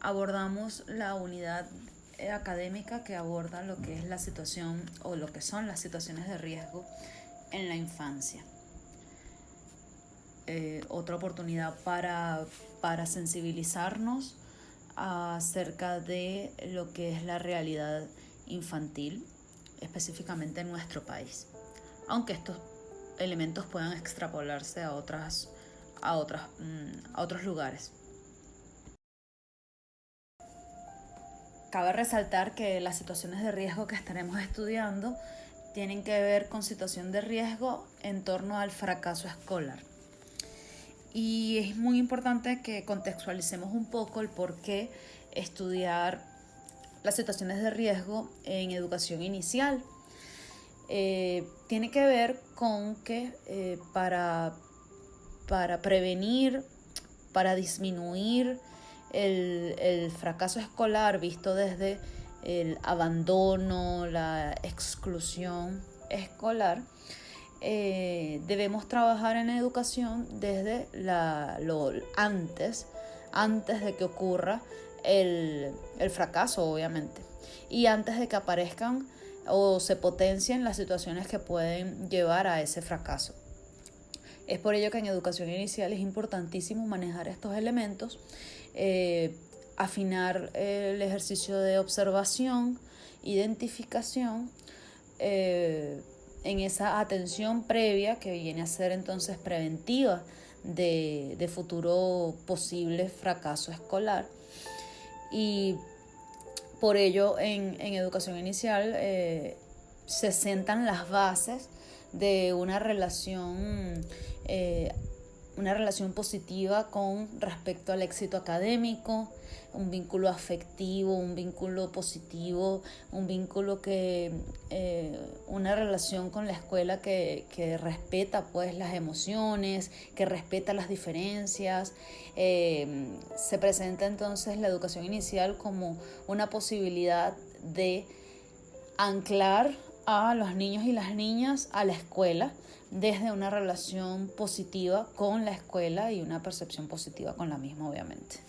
abordamos la unidad académica que aborda lo que es la situación o lo que son las situaciones de riesgo en la infancia. Otra oportunidad para sensibilizarnos acerca de lo que es la realidad infantil, específicamente en nuestro país, aunque estos elementos puedan extrapolarse a otros lugares. Cabe resaltar que las situaciones de riesgo que estaremos estudiando tienen que ver con situación de riesgo en torno al fracaso escolar. Y es muy importante que contextualicemos un poco el por qué estudiar las situaciones de riesgo en educación inicial. Tiene que ver con que para prevenir, para disminuir el fracaso escolar visto desde el abandono, la exclusión escolar, debemos trabajar en la educación desde antes de que ocurra el fracaso, obviamente, y antes de que aparezcan o se potencien las situaciones que pueden llevar a ese fracaso. Es por ello que en educación inicial es importantísimo manejar estos elementos, afinar el ejercicio de observación, identificación, en esa atención previa que viene a ser entonces preventiva de futuro posible fracaso escolar. Y por ello en educación inicial se sentan las bases de una relación positiva con respecto al éxito académico, un vínculo afectivo, un vínculo positivo, un vínculo una relación con la escuela que respeta pues las emociones, que respeta las diferencias. Se presenta entonces la educación inicial como una posibilidad de anclar a los niños y las niñas a la escuela desde una relación positiva con la escuela y una percepción positiva con la misma, obviamente.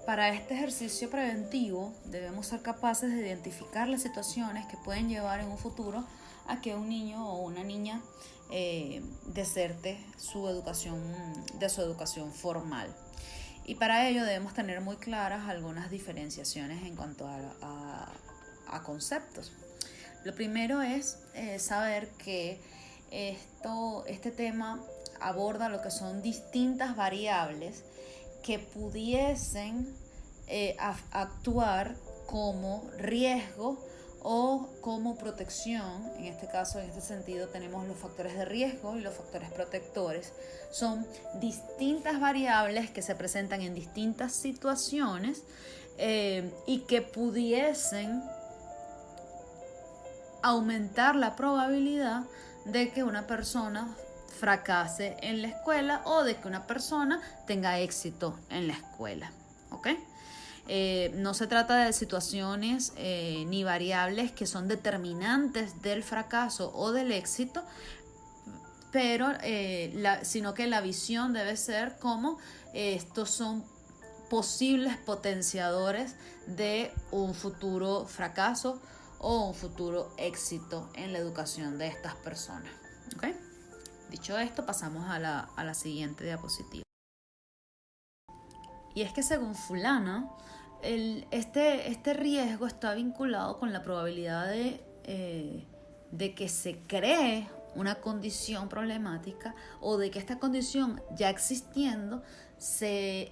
Para este ejercicio preventivo debemos ser capaces de identificar las situaciones que pueden llevar en un futuro a que un niño o una niña deserte de su educación formal. Y para ello debemos tener muy claras algunas diferenciaciones en cuanto a conceptos. Lo primero es saber que este tema aborda lo que son distintas variables que pudiesen actuar como riesgo o como protección. En este caso, en este sentido, tenemos los factores de riesgo y los factores protectores. Son distintas variables que se presentan en distintas situaciones y que pudiesen aumentar la probabilidad de que una persona fracase en la escuela o de que una persona tenga éxito en la escuela. ¿Ok? No se trata de situaciones ni variables que son determinantes del fracaso o del éxito, pero sino que la visión debe ser como estos son posibles potenciadores de un futuro fracaso o un futuro éxito en la educación de estas personas. ¿Okay? Dicho esto, pasamos a la siguiente diapositiva. Y es que según fulana, este riesgo está vinculado con la probabilidad de que se cree una condición problemática o de que esta condición ya existiendo se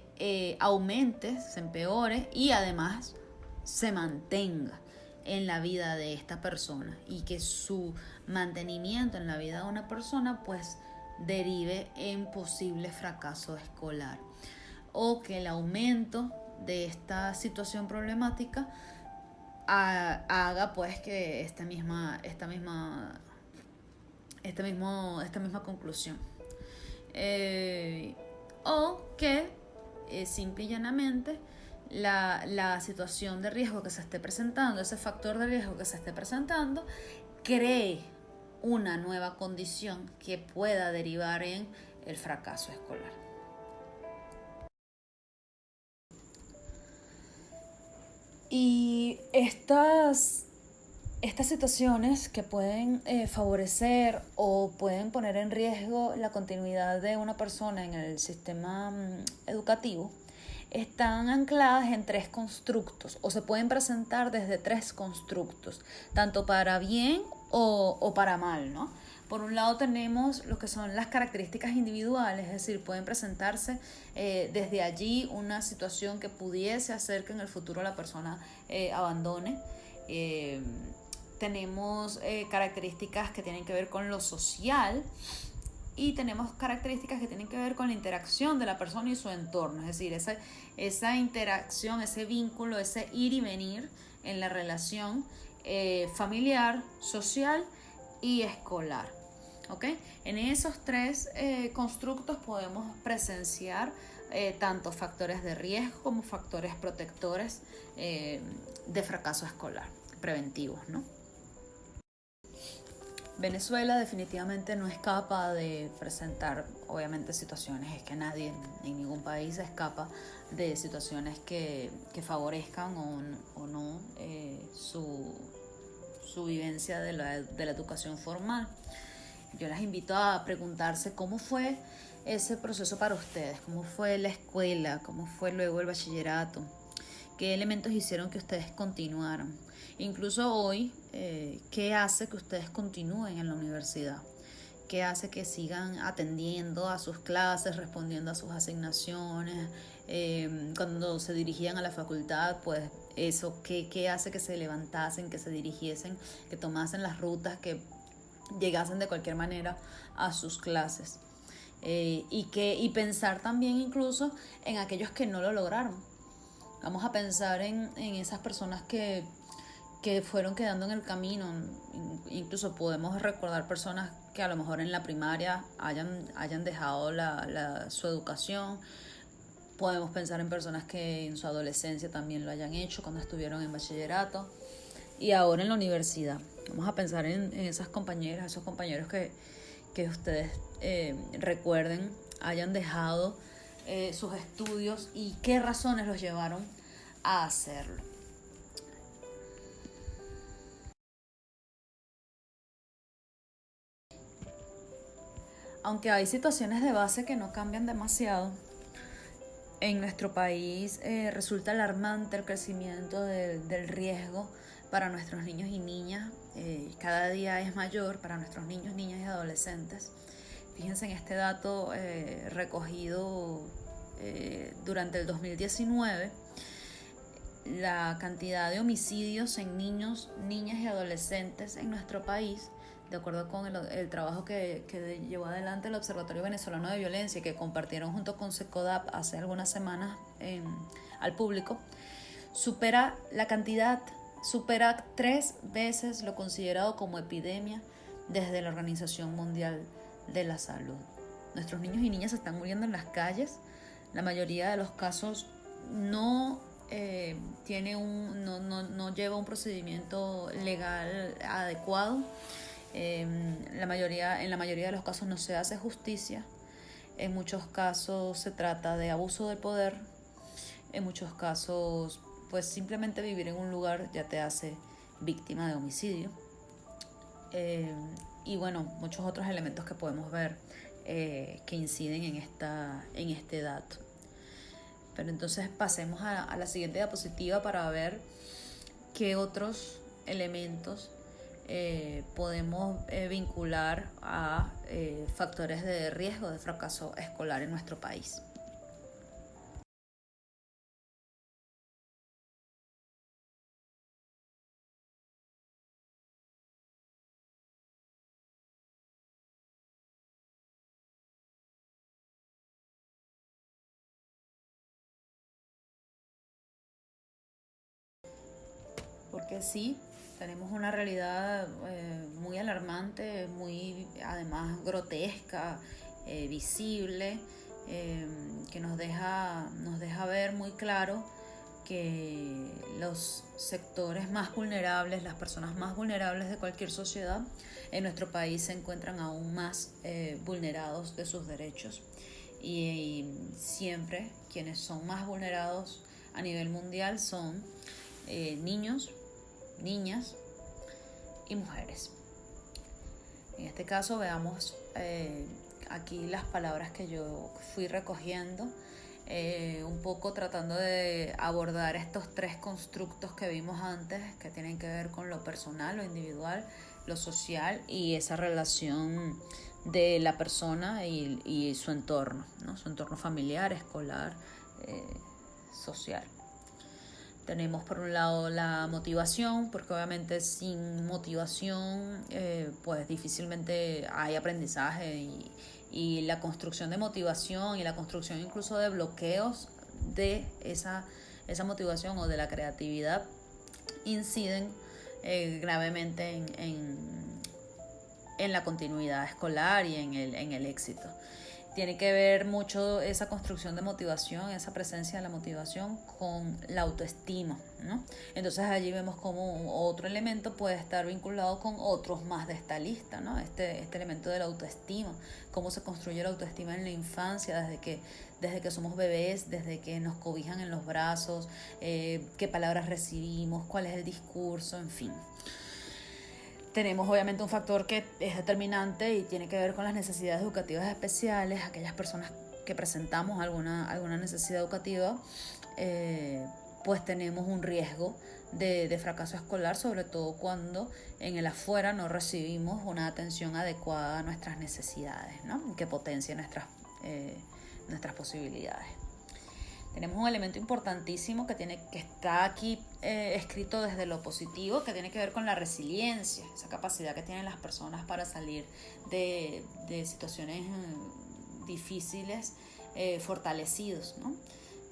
aumente, se empeore y además se mantenga en la vida de esta persona, y que su mantenimiento en la vida de una persona pues derive en posible fracaso escolar, o que el aumento de esta situación problemática haga pues que esta misma conclusión, o que simple y llanamente la situación de riesgo que se esté presentando, ese factor de riesgo que se esté presentando, cree una nueva condición que pueda derivar en el fracaso escolar. Y estas situaciones que pueden favorecer o pueden poner en riesgo la continuidad de una persona en el sistema educativo están ancladas en 3 constructos, o se pueden presentar desde 3 constructos, tanto para bien o para mal, ¿no? Por un lado tenemos lo que son las características individuales, es decir, pueden presentarse desde allí una situación que pudiese hacer que en el futuro la persona abandone. Tenemos características que tienen que ver con lo social, y tenemos características que tienen que ver con la interacción de la persona y su entorno, es decir, esa interacción, ese vínculo, ese ir y venir en la relación familiar, social y escolar. ¿Okay? En esos 3 constructos podemos presenciar tanto factores de riesgo como factores protectores de fracaso escolar, preventivos, ¿no? Venezuela definitivamente no escapa de presentar, obviamente, situaciones, es que nadie en ningún país escapa de situaciones que favorezcan o no su vivencia de la educación formal. Yo las invito a preguntarse cómo fue ese proceso para ustedes, cómo fue la escuela, cómo fue luego el bachillerato, qué elementos hicieron que ustedes continuaran. Incluso hoy, ¿qué hace que ustedes continúen en la universidad? ¿Qué hace que sigan atendiendo a sus clases, respondiendo a sus asignaciones? Cuando se dirigían a la facultad, pues eso, ¿qué hace que se levantasen, que se dirigiesen, que tomasen las rutas, que llegasen de cualquier manera a sus clases? Y pensar también incluso en aquellos que no lo lograron. Vamos a pensar en esas personas que fueron quedando en el camino. Incluso podemos recordar personas que a lo mejor en la primaria hayan dejado su educación. Podemos pensar en personas que en su adolescencia también lo hayan hecho cuando estuvieron en bachillerato y ahora en la universidad. Vamos a pensar en esas compañeras, esos compañeros que ustedes recuerden hayan dejado sus estudios y qué razones los llevaron a hacerlo. Aunque hay situaciones de base que no cambian demasiado, en nuestro país resulta alarmante el crecimiento del riesgo para nuestros niños y niñas. Cada día es mayor para nuestros niños, niñas y adolescentes. Fíjense en este dato recogido durante el 2019, la cantidad de homicidios en niños, niñas y adolescentes en nuestro país, de acuerdo con el trabajo que llevó adelante el Observatorio Venezolano de Violencia, que compartieron junto con SECODAP hace algunas semanas al público, supera 3 veces lo considerado como epidemia desde la Organización Mundial de la Salud. Nuestros niños y niñas se están muriendo en las calles. La mayoría de los casos no lleva un procedimiento legal adecuado. En la mayoría de los casos no se hace justicia. En muchos casos se trata de abuso del poder. En muchos casos, pues simplemente vivir en un lugar ya te hace víctima de homicidio. Y bueno, muchos otros elementos que podemos ver que inciden en este dato. Pero entonces pasemos a la siguiente diapositiva para ver qué otros elementos podemos vincular a factores de riesgo de fracaso escolar en nuestro país. Porque sí, tenemos una realidad muy alarmante, muy además grotesca, visible, que nos deja ver muy claro que los sectores más vulnerables, las personas más vulnerables de cualquier sociedad en nuestro país se encuentran aún más vulnerados de sus derechos y siempre quienes son más vulnerados a nivel mundial son niños, niñas y mujeres. En este caso veamos aquí las palabras que yo fui recogiendo, un poco tratando de abordar estos tres constructos que vimos antes, que tienen que ver con lo personal, lo individual, lo social y esa relación de la persona y su entorno, ¿no? Su entorno familiar, escolar, social. Tenemos por un lado la motivación, porque obviamente sin motivación pues difícilmente hay aprendizaje y la construcción de motivación y la construcción incluso de bloqueos de esa motivación o de la creatividad inciden gravemente en la continuidad escolar y en el éxito. Tiene que ver mucho esa construcción de motivación, esa presencia de la motivación con la autoestima, ¿no? Entonces allí vemos como otro elemento puede estar vinculado con otros más de esta lista, ¿no? Este elemento de la autoestima, cómo se construye la autoestima en la infancia, desde que somos bebés, desde que nos cobijan en los brazos, qué palabras recibimos, cuál es el discurso, en fin. Tenemos obviamente un factor que es determinante y tiene que ver con las necesidades educativas especiales, aquellas personas que presentamos alguna necesidad educativa, pues tenemos un riesgo de fracaso escolar, sobre todo cuando en el afuera no recibimos una atención adecuada a nuestras necesidades, ¿no? Que potencie nuestras posibilidades. Tenemos un elemento importantísimo que está aquí escrito desde lo positivo, que tiene que ver con la resiliencia, esa capacidad que tienen las personas para salir de situaciones difíciles, fortalecidos, ¿no?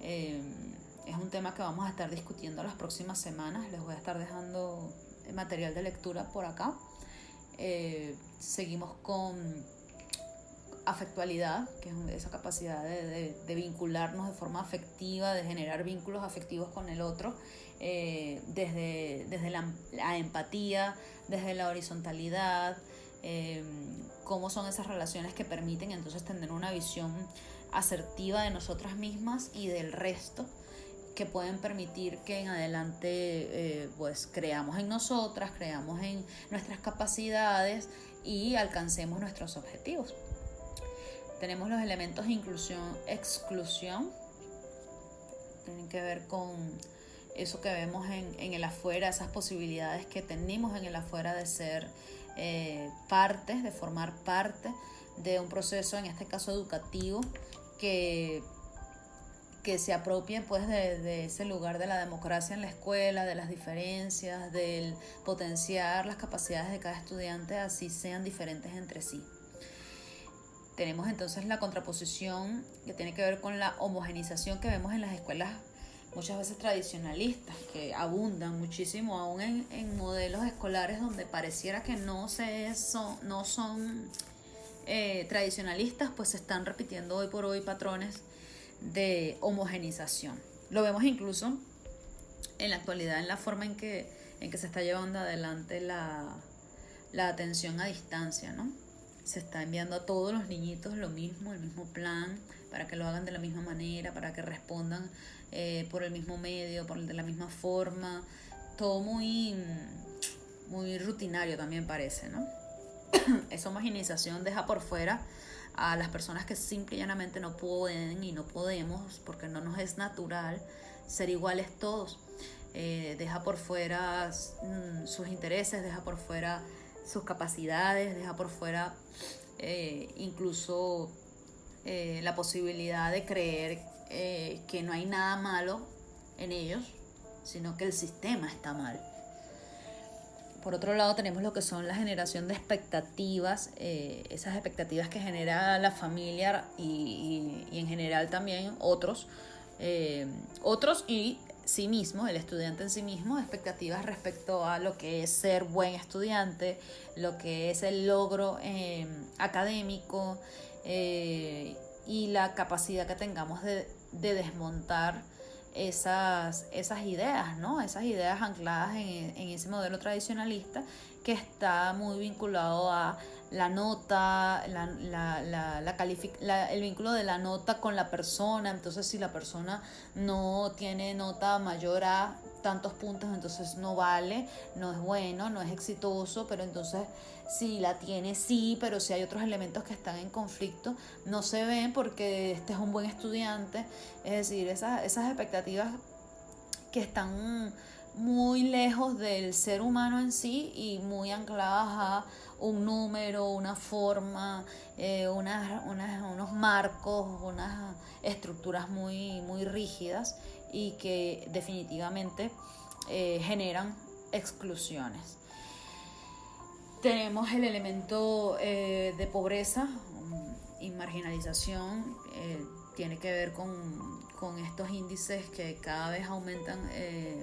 Es un tema que vamos a estar discutiendo las próximas semanas. Les voy a estar dejando material de lectura por acá. Seguimos con afectualidad, que es esa capacidad de vincularnos de forma afectiva, de generar vínculos afectivos con el otro, desde la empatía, desde la horizontalidad, cómo son esas relaciones que permiten entonces tener una visión asertiva de nosotras mismas y del resto, que pueden permitir que en adelante pues creamos en nosotras, creamos en nuestras capacidades y alcancemos nuestros objetivos. Tenemos los elementos de inclusión, exclusión, tienen que ver con eso que vemos en el afuera, esas posibilidades que tenemos en el afuera de ser parte, de formar parte de un proceso, en este caso educativo, que se apropie pues de ese lugar de la democracia en la escuela, de las diferencias, del potenciar las capacidades de cada estudiante, así sean diferentes entre sí. Tenemos entonces la contraposición que tiene que ver con la homogenización que vemos en las escuelas muchas veces tradicionalistas, que abundan muchísimo aún en modelos escolares donde pareciera que no son tradicionalistas, pues se están repitiendo hoy por hoy patrones de homogenización. Lo vemos incluso en la actualidad en la forma en que se está llevando adelante la atención a distancia, ¿no? Se está enviando a todos los niñitos lo mismo, el mismo plan, para que lo hagan de la misma manera, para que respondan por el mismo medio, de la misma forma. Todo muy rutinario también parece, ¿no? Esa homogenización deja por fuera a las personas que simple y llanamente no pueden y no podemos, porque no nos es natural ser iguales todos. Deja por fuera sus intereses, deja por fuera sus capacidades, deja por fuera incluso la posibilidad de creer que no hay nada malo en ellos, sino que el sistema está mal. Por otro lado tenemos lo que son la generación de expectativas, esas expectativas que genera la familia y en general también otros y sí mismo, el estudiante en sí mismo, expectativas respecto a lo que es ser buen estudiante, lo que es el logro académico y la capacidad que tengamos de desmontar esas ideas, ¿no? Esas ideas ancladas en ese modelo tradicionalista que está muy vinculado a la nota, el vínculo de la nota con la persona. Entonces, si la persona no tiene nota mayor a tantos puntos, entonces no vale, no es bueno, no es exitoso. Pero entonces si la tiene, sí, pero si hay otros elementos que están en conflicto, no se ven porque este es un buen estudiante. Es decir, esas expectativas que están muy lejos del ser humano en sí y muy ancladas a un número, una forma, unos marcos, unas estructuras muy rígidas, y que definitivamente generan exclusiones. Tenemos el elemento de pobreza y marginalización. Tiene que ver con estos índices que cada vez aumentan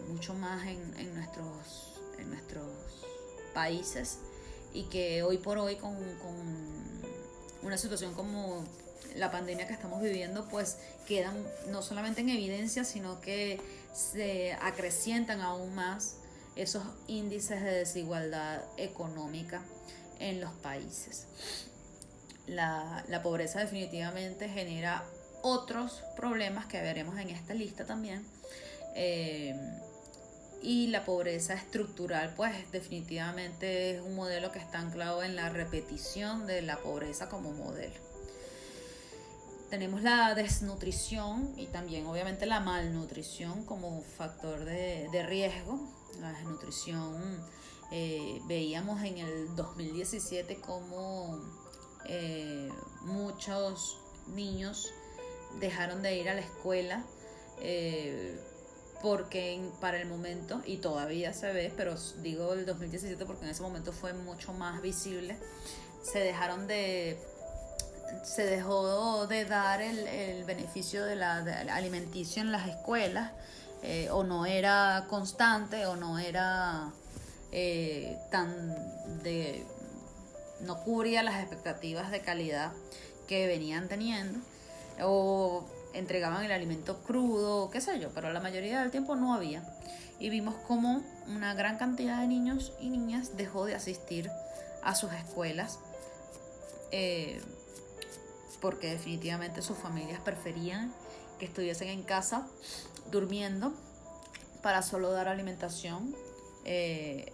mucho más en nuestros países, y que hoy por hoy con una situación como la pandemia que estamos viviendo, pues quedan no solamente en evidencia, sino que se acrecientan aún más esos índices de desigualdad económica en los países. La pobreza definitivamente genera otros problemas que veremos en esta lista también, y la pobreza estructural pues definitivamente es un modelo que está anclado en la repetición de la pobreza como modelo. Tenemos la desnutrición y también obviamente la malnutrición como factor de riesgo. La desnutrición, veíamos en el 2017 como muchos niños dejaron de ir a la escuela porque para el momento, y todavía se ve, pero digo el 2017 porque en ese momento fue mucho más visible, se dejó de dar el beneficio de la alimenticio en las escuelas, o no era constante, o no era no cubría las expectativas de calidad que venían teniendo, o entregaban el alimento crudo, qué sé yo, pero la mayoría del tiempo no había. Y vimos como una gran cantidad de niños y niñas dejó de asistir a sus escuelas, porque definitivamente sus familias preferían que estuviesen en casa durmiendo para solo dar alimentación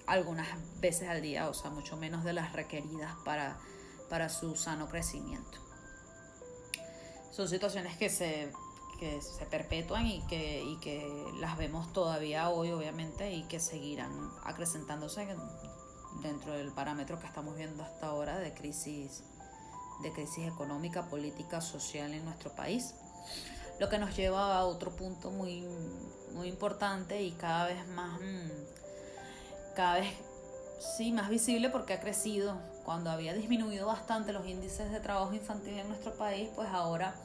algunas veces al día, o sea, mucho menos de las requeridas para su sano crecimiento. Son situaciones que se perpetúan y que las vemos todavía hoy, obviamente, y que seguirán acrecentándose dentro del parámetro que estamos viendo hasta ahora de crisis económica, política, social en nuestro país. Lo que nos lleva a otro punto muy, muy importante y cada vez más visible, porque ha crecido. Cuando había disminuido bastante los índices de trabajo infantil en nuestro país, pues ahora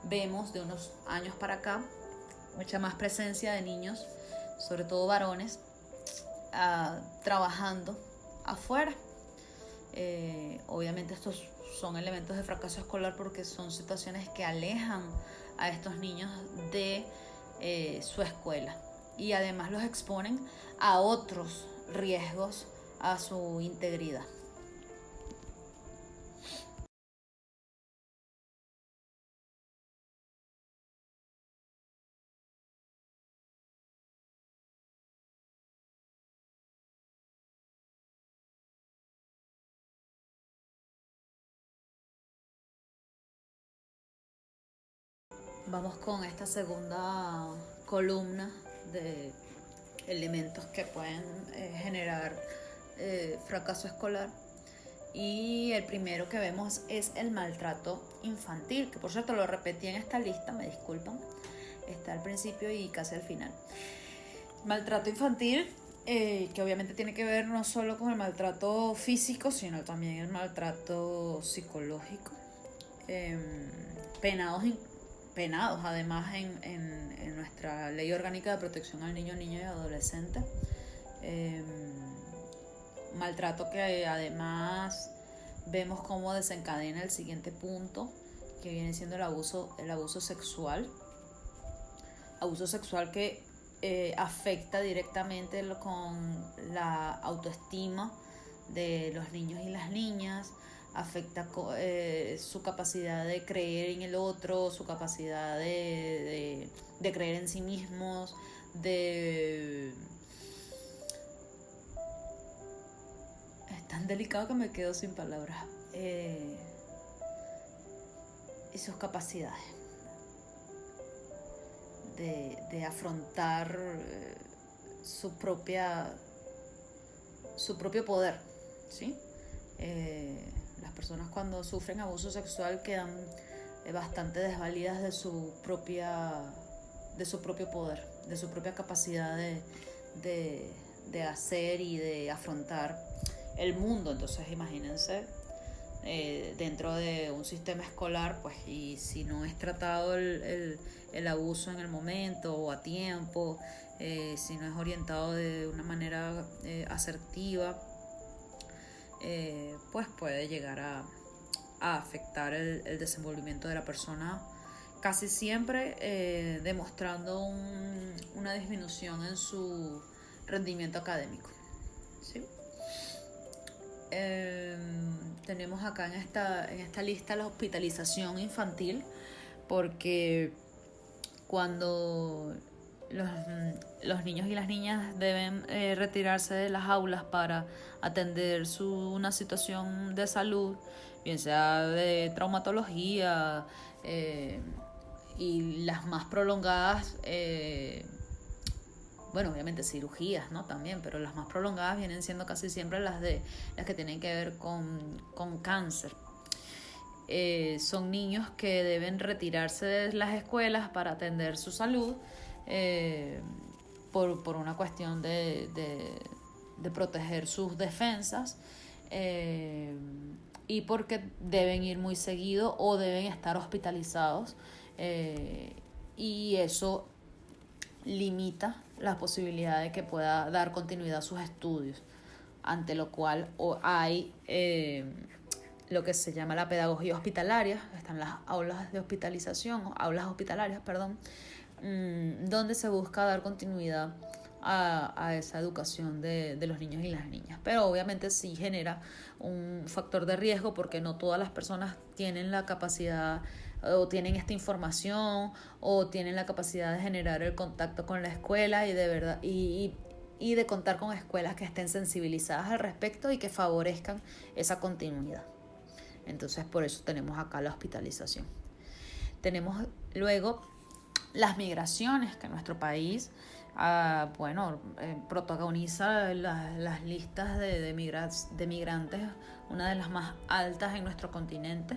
vemos de unos años para acá mucha más presencia de niños, sobre todo varones, trabajando afuera. Obviamente estos son elementos de fracaso escolar porque son situaciones que alejan a estos niños de su escuela, y además los exponen a otros riesgos a su integridad. Vamos con esta segunda columna de elementos que pueden generar fracaso escolar. Y el primero que vemos es el maltrato infantil, que por cierto lo repetí en esta lista, me disculpan, está al principio y casi al final. Maltrato infantil, que obviamente tiene que ver no solo con el maltrato físico, sino también el maltrato psicológico. Penados además en nuestra Ley Orgánica de Protección al Niño, Niña y Adolescente. Maltrato que además vemos cómo desencadena el siguiente punto, que viene siendo el abuso sexual. abuso sexual que afecta directamente con la autoestima de los niños y las niñas, afecta su capacidad de creer en el otro, su capacidad de creer en sí mismos, es tan delicado que me quedo sin palabras. Y sus capacidades de afrontar su propio poder, ¿sí? Las personas cuando sufren abuso sexual quedan bastante desvalidas de su propio poder, de su propia capacidad de hacer y de afrontar el mundo. Entonces imagínense, dentro de un sistema escolar, pues, y si no es tratado el abuso en el momento o a tiempo, si no es orientado de una manera asertiva, pues puede llegar a afectar el desenvolvimiento de la persona, casi siempre demostrando una disminución en su rendimiento académico, ¿sí? Tenemos acá en esta lista la hospitalización infantil, porque cuando los niños y las niñas deben retirarse de las aulas para atender una situación de salud, bien sea de traumatología, y las más prolongadas, bueno, obviamente cirugías, ¿no? También, pero las más prolongadas vienen siendo casi siempre las que tienen que ver con cáncer. Son niños que deben retirarse de las escuelas para atender su salud, por una cuestión de proteger sus defensas, y porque deben ir muy seguido o deben estar hospitalizados, y eso limita la posibilidad de que pueda dar continuidad a sus estudios, ante lo cual hay lo que se llama la pedagogía hospitalaria. Están las aulas de hospitalización, aulas hospitalarias, perdón, donde se busca dar continuidad a esa educación de los niños y las niñas. Pero obviamente sí genera un factor de riesgo, porque no todas las personas tienen la capacidad o tienen esta información o tienen la capacidad de generar el contacto con la escuela y de verdad y de contar con escuelas que estén sensibilizadas al respecto y que favorezcan esa continuidad. Entonces, por eso tenemos acá la hospitalización. Tenemos luego las migraciones, que nuestro país protagoniza las listas de migrantes, una de las más altas en nuestro continente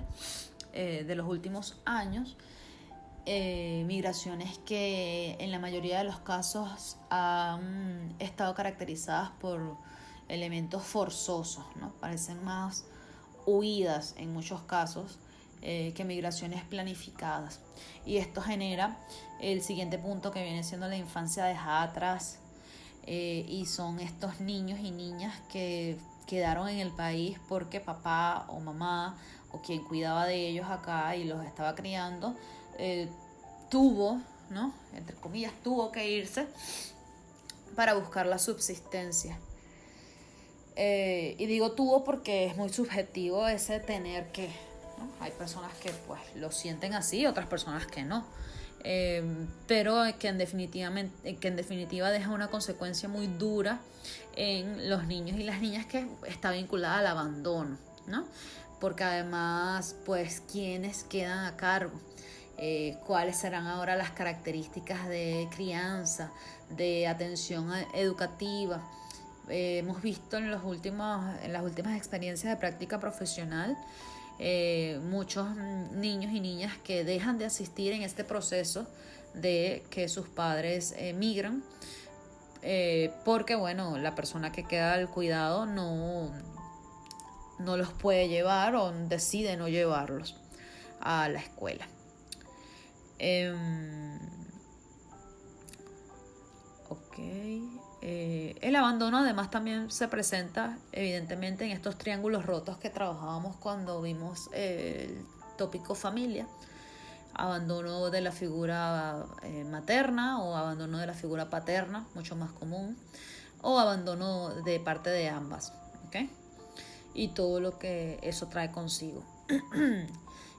de los últimos años. Migraciones que en la mayoría de los casos han estado caracterizadas por elementos forzosos, ¿no? Parecen más huidas en muchos casos que migraciones planificadas. Y esto genera el siguiente punto, que viene siendo la infancia dejada atrás, y son estos niños y niñas que quedaron en el país porque papá o mamá o quien cuidaba de ellos acá y los estaba criando tuvo, ¿no?, entre comillas, tuvo que irse para buscar la subsistencia. Y digo tuvo porque es muy subjetivo ese tener que, ¿no? Hay personas que pues lo sienten así, otras personas que no, pero que en definitiva deja una consecuencia muy dura en los niños y las niñas, que está vinculada al abandono, ¿no? Porque además, pues, ¿quiénes quedan a cargo? ¿Cuáles serán ahora las características de crianza, de atención educativa? Hemos visto en las últimas experiencias de práctica profesional muchos niños y niñas que dejan de asistir en este proceso de que sus padres migran, porque bueno, la persona que queda al cuidado no los puede llevar o decide no llevarlos a la escuela. El abandono además también se presenta evidentemente en estos triángulos rotos que trabajábamos cuando vimos el tópico familia. abandono de la figura materna o abandono de la figura paterna, mucho más común, o abandono de parte de ambas, ¿ok? Y todo lo que eso trae consigo.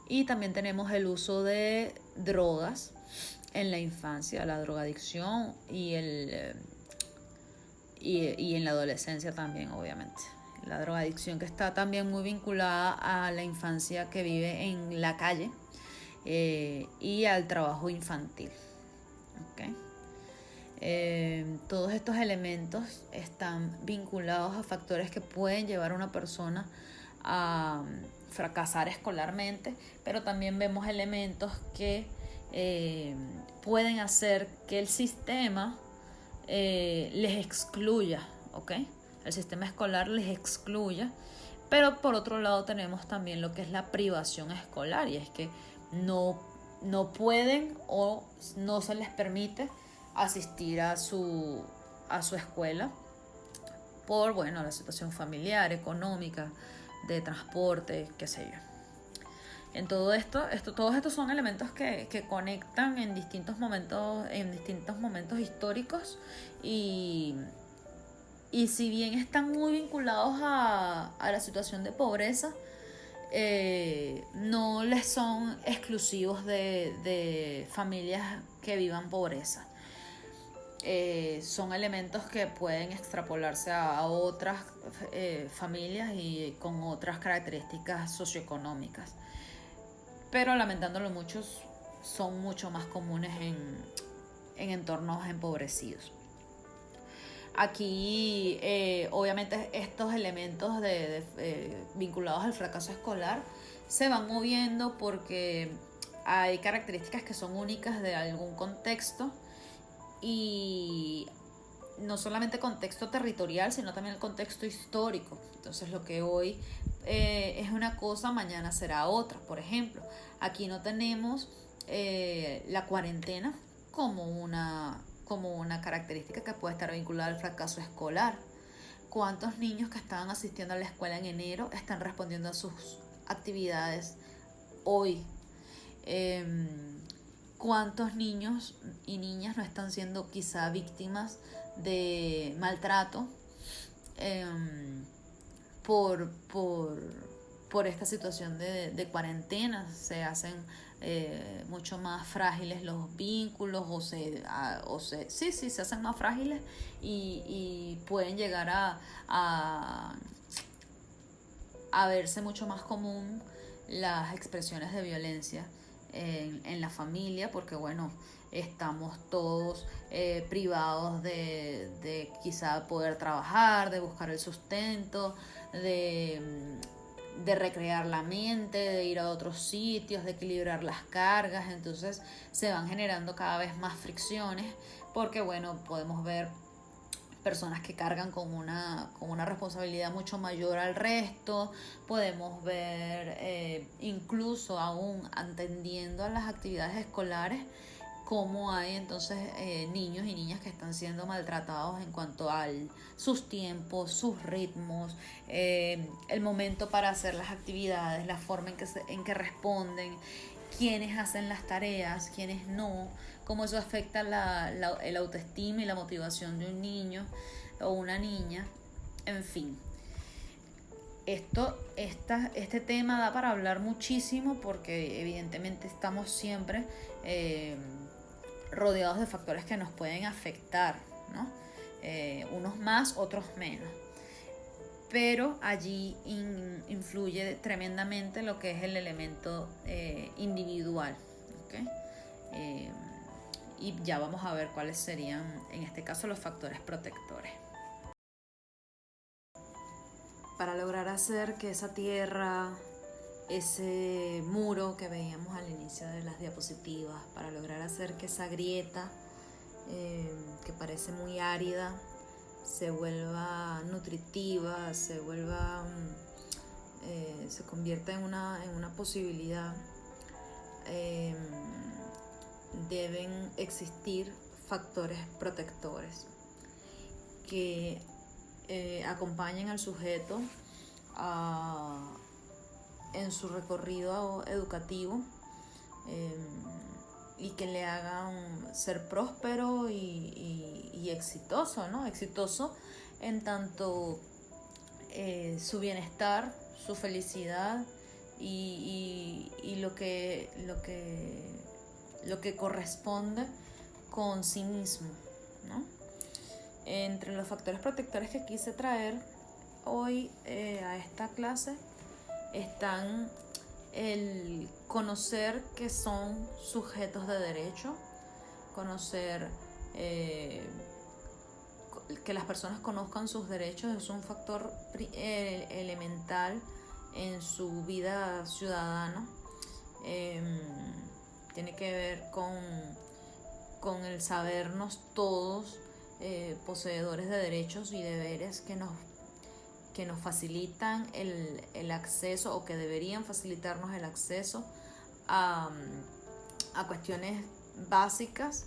Y también tenemos el uso de drogas en la infancia, la drogadicción y en la adolescencia también, obviamente. La drogadicción, que está también muy vinculada a la infancia que vive en la calle y al trabajo infantil. ¿Okay? Todos estos elementos están vinculados a factores que pueden llevar a una persona a fracasar escolarmente, pero también vemos elementos que pueden hacer que el sistema les excluya, ¿ok? El sistema escolar les excluya, pero por otro lado tenemos también lo que es la privación escolar, y es que no pueden o no se les permite asistir a su escuela por, bueno, la situación familiar, económica, de transporte, qué sé yo. En todo todos estos son elementos que conectan en distintos momentos históricos y si bien están muy vinculados a la situación de pobreza, no les son exclusivos de familias que vivan pobreza. Son elementos que pueden extrapolarse a otras familias y con otras características socioeconómicas, pero lamentándolo muchos son mucho más comunes en entornos empobrecidos. Aquí obviamente estos elementos vinculados al fracaso escolar se van moviendo porque hay características que son únicas de algún contexto, y no solamente contexto territorial, sino también el contexto histórico. Entonces lo que hoy es una cosa, mañana será otra. Por ejemplo, aquí no tenemos la cuarentena como una característica que puede estar vinculada al fracaso escolar. ¿Cuántos niños que estaban asistiendo a la escuela en enero están respondiendo a sus actividades hoy? ¿Cuántos niños y niñas no están siendo quizá víctimas de maltrato por esta situación de cuarentena? Se hacen mucho más frágiles los vínculos se hacen más frágiles y pueden llegar a verse mucho más común las expresiones de violencia en la familia, porque bueno, estamos todos privados de quizá poder trabajar, de buscar el sustento, de recrear la mente, de ir a otros sitios, de equilibrar las cargas. Entonces se van generando cada vez más fricciones, porque bueno, podemos ver personas que cargan con una responsabilidad mucho mayor al resto. Podemos ver incluso aún atendiendo a las actividades escolares, cómo hay entonces niños y niñas que están siendo maltratados en cuanto a sus tiempos, sus ritmos, el momento para hacer las actividades, la forma en que responden, quiénes hacen las tareas, quiénes no, cómo eso afecta el autoestima y la motivación de un niño o una niña. En fin, este tema da para hablar muchísimo, porque evidentemente estamos siempre rodeados de factores que nos pueden afectar, ¿no? Unos más, otros menos. Pero allí influye tremendamente lo que es el elemento individual, ¿okay? Y ya vamos a ver cuáles serían, en este caso, los factores protectores. Para lograr hacer que esa tierra, ese muro que veíamos al inicio de las diapositivas, para lograr hacer que esa grieta que parece muy árida se vuelva nutritiva, se convierta en una posibilidad, deben existir factores protectores que acompañen al sujeto en su recorrido educativo, y que le hagan ser próspero y exitoso, ¿no? Exitoso en tanto su bienestar, su felicidad y lo que corresponde con sí mismo, ¿no? Entre los factores protectores que quise traer hoy a esta clase están el conocer que son sujetos de derecho, conocer que las personas conozcan sus derechos es un factor elemental en su vida ciudadana. Tiene que ver con el sabernos todos poseedores de derechos y deberes que nos facilitan el acceso, o que deberían facilitarnos el acceso a cuestiones básicas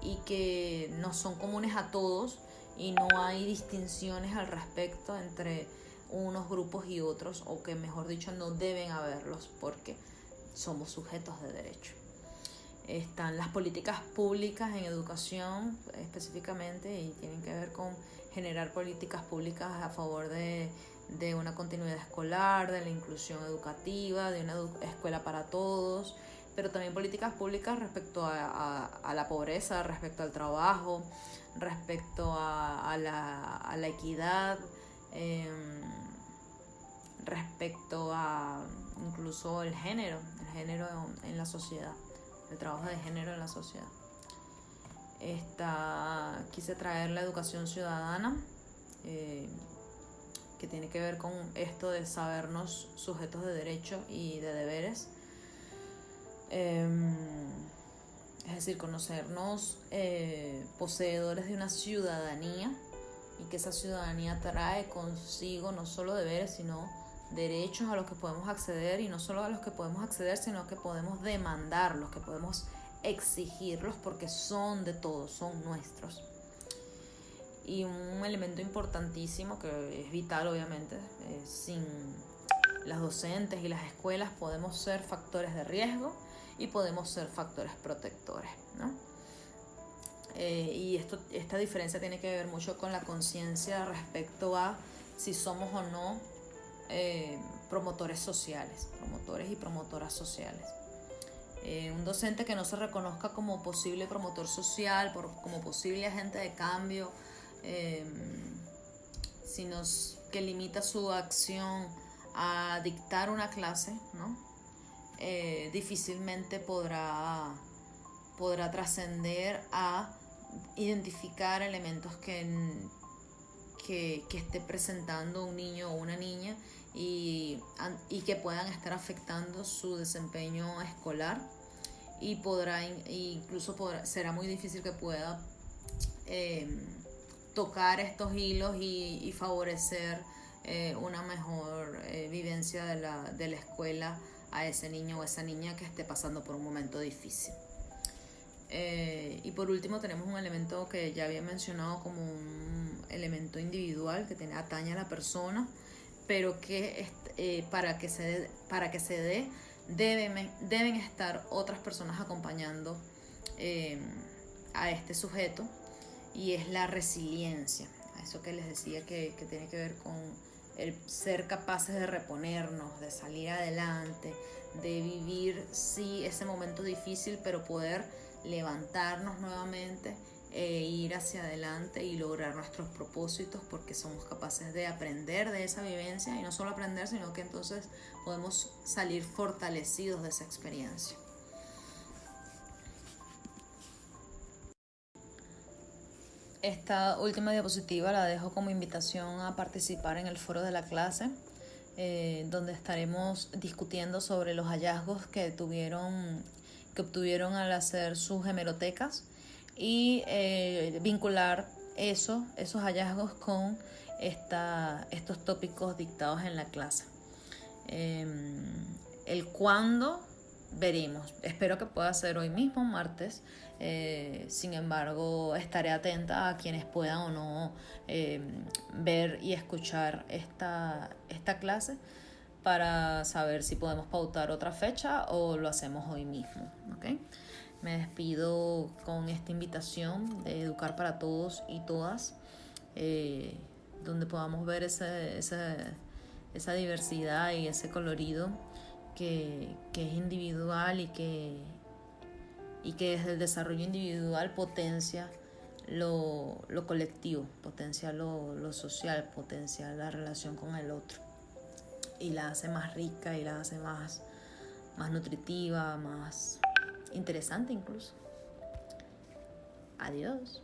y que no son comunes a todos, y no hay distinciones al respecto entre unos grupos y otros, o que mejor dicho no deben haberlos, porque somos sujetos de derecho. Están las políticas públicas en educación específicamente, y tienen que ver con generar políticas públicas a favor de una continuidad escolar, de la inclusión educativa, de una escuela para todos, pero también políticas públicas respecto a la pobreza, respecto al trabajo, respecto a la equidad, respecto a incluso el género en la sociedad, el trabajo de género en la sociedad. Quise traer la educación ciudadana, que tiene que ver con esto de sabernos sujetos de derechos y de deberes. Es decir, conocernos poseedores de una ciudadanía, y que esa ciudadanía trae consigo no solo deberes, sino derechos a los que podemos acceder, y no solo a los que podemos acceder, sino que podemos demandarlos, que podemos exigirlos, porque son de todos, son nuestros. Y un elemento importantísimo, que es vital obviamente, sin las docentes y las escuelas podemos ser factores de riesgo y podemos ser factores protectores, ¿no? Y esta diferencia tiene que ver mucho con la conciencia respecto a si somos o no promotores sociales, promotores y promotoras sociales. Un docente que no se reconozca como posible promotor social, como posible agente de cambio, sino que limita su acción a dictar una clase, ¿no? Difícilmente podrá trascender a identificar elementos que esté presentando un niño o una niña y que puedan estar afectando su desempeño escolar, y será muy difícil que pueda tocar estos hilos y favorecer una mejor vivencia de la escuela a ese niño o esa niña que esté pasando por un momento difícil. Y por último tenemos un elemento que ya había mencionado como un elemento individual que atañe a la persona, pero que para que se dé deben estar otras personas acompañando a este sujeto, y es la resiliencia. Eso que les decía que tiene que ver con el ser capaces de reponernos, de salir adelante, de vivir sí ese momento difícil, pero poder levantarnos nuevamente ir hacia adelante y lograr nuestros propósitos, porque somos capaces de aprender de esa vivencia, y no solo aprender, sino que entonces podemos salir fortalecidos de esa experiencia. Esta última diapositiva la dejo como invitación a participar en el foro de la clase, donde estaremos discutiendo sobre los hallazgos que obtuvieron al hacer sus hemerotecas, y vincular esos hallazgos con estos tópicos dictados en la clase. El cuándo veremos. Espero que pueda ser hoy mismo, martes. Sin embargo, estaré atenta a quienes puedan o no ver y escuchar esta clase, para saber si podemos pautar otra fecha o lo hacemos hoy mismo, ¿ok? Me despido con esta invitación de Educar para Todos y Todas, donde podamos ver esa diversidad y ese colorido que es individual y que desde el desarrollo individual potencia lo colectivo, potencia lo social, potencia la relación con el otro y la hace más rica y la hace más nutritiva, más interesante incluso. Adiós.